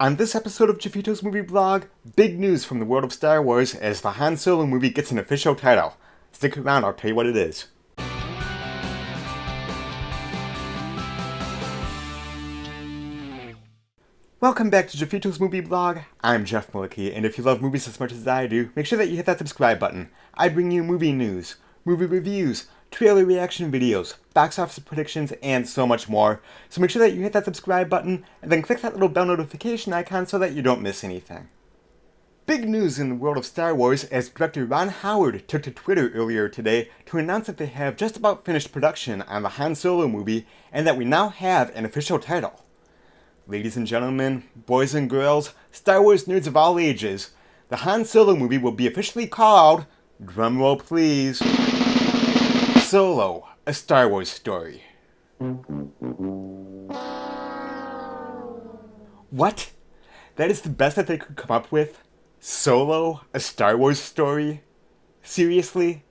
On this episode of Jeffito's Movie Blog, big news from the world of Star Wars as the Han Solo movie gets an official title. Stick around, I'll tell you what it is. Welcome back to Jeffito's Movie Blog. I'm Jeff Malicki, and if you love movies as much as I do, make sure that you hit that subscribe button. I bring you movie news, movie reviews, trailer reaction videos, box office predictions, and so much more. So make sure that you hit that subscribe button, and then click that little bell notification icon so that you don't miss anything. Big news in the world of Star Wars as director Ron Howard took to Twitter earlier today to announce that they have just about finished production on the Han Solo movie, and that we now have an official title. Ladies and gentlemen, boys and girls, Star Wars nerds of all ages, the Han Solo movie will be officially called, drumroll please, Solo, a Star Wars story. What? That is the best that they could come up with? Solo, a Star Wars story? Seriously?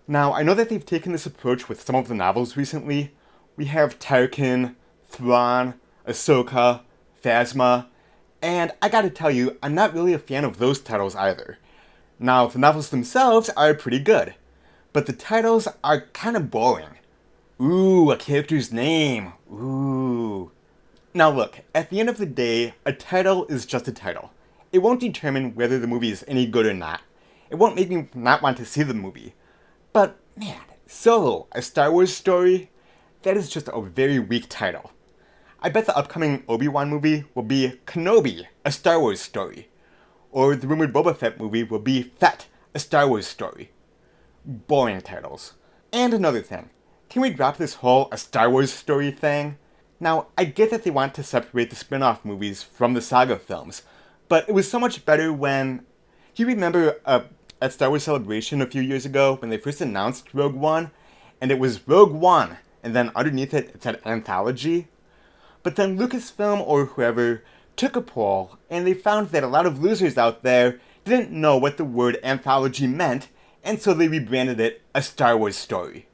Now, I know that they've taken this approach with some of the novels recently. We have Tarkin, Thrawn, Ahsoka, Phasma, and I gotta tell you, I'm not really a fan of those titles either. Now, the novels themselves are pretty good, but the titles are kind of boring. Ooh, a character's name. Ooh. Now look, at the end of the day, a title is just a title. It won't determine whether the movie is any good or not. It won't make me not want to see the movie. But, man, Solo, a Star Wars story? That is just a very weak title. I bet the upcoming Obi-Wan movie will be Kenobi, a Star Wars story. Or the rumored Boba Fett movie will be Fett, a Star Wars story. Boring titles. And another thing, can we drop this whole a Star Wars story thing? Now, I get that they want to separate the spin-off movies from the saga films, but it was so much better when... Do you remember at Star Wars Celebration a few years ago when they first announced Rogue One? And it was Rogue One, and then underneath it said Anthology? But then Lucasfilm or whoever took a poll, and they found that a lot of losers out there didn't know what the word anthology meant, and so they rebranded it a Star Wars story.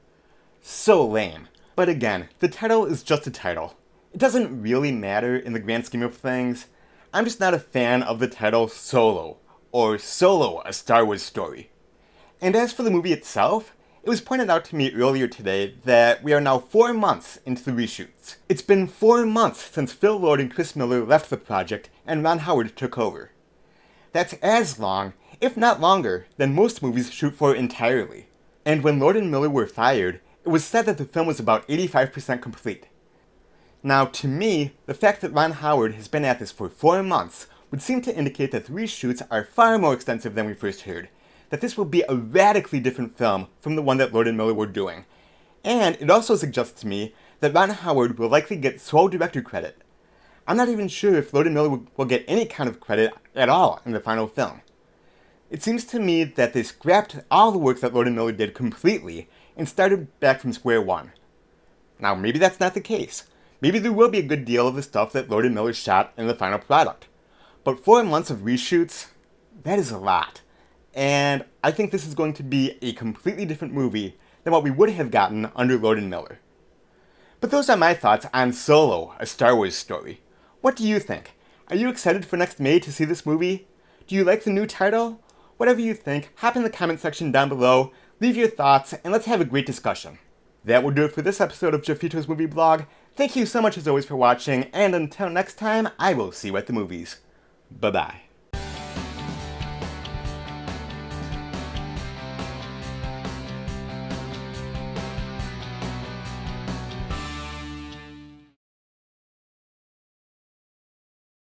So lame. But again, the title is just a title. It doesn't really matter in the grand scheme of things. I'm just not a fan of the title Solo, or Solo, a Star Wars story. And as for the movie itself, it was pointed out to me earlier today that we are now 4 months into the reshoots. It's been 4 months since Phil Lord and Chris Miller left the project and Ron Howard took over. That's as long, if not longer, than most movies shoot for entirely. And when Lord and Miller were fired, it was said that the film was about 85% complete. Now, to me, the fact that Ron Howard has been at this for 4 months would seem to indicate that the reshoots are far more extensive than we first heard, that this will be a radically different film from the one that Lord and Miller were doing. And it also suggests to me that Ron Howard will likely get sole director credit. I'm not even sure if Lord and Miller will get any kind of credit at all in the final film. It seems to me that they scrapped all the work that Lord and Miller did completely and started back from square one. Now, maybe that's not the case. Maybe there will be a good deal of the stuff that Lord and Miller shot in the final product. But 4 months of reshoots? That is a lot. And I think this is going to be a completely different movie than what we would have gotten under Lord and Miller. But those are my thoughts on Solo, a Star Wars story. What do you think? Are you excited for next May to see this movie? Do you like the new title? Whatever you think, hop in the comment section down below, leave your thoughts, and let's have a great discussion. That will do it for this episode of Jeffito's Movie Blog. Thank you so much as always for watching, and until next time, I will see you at the movies. Bye-bye.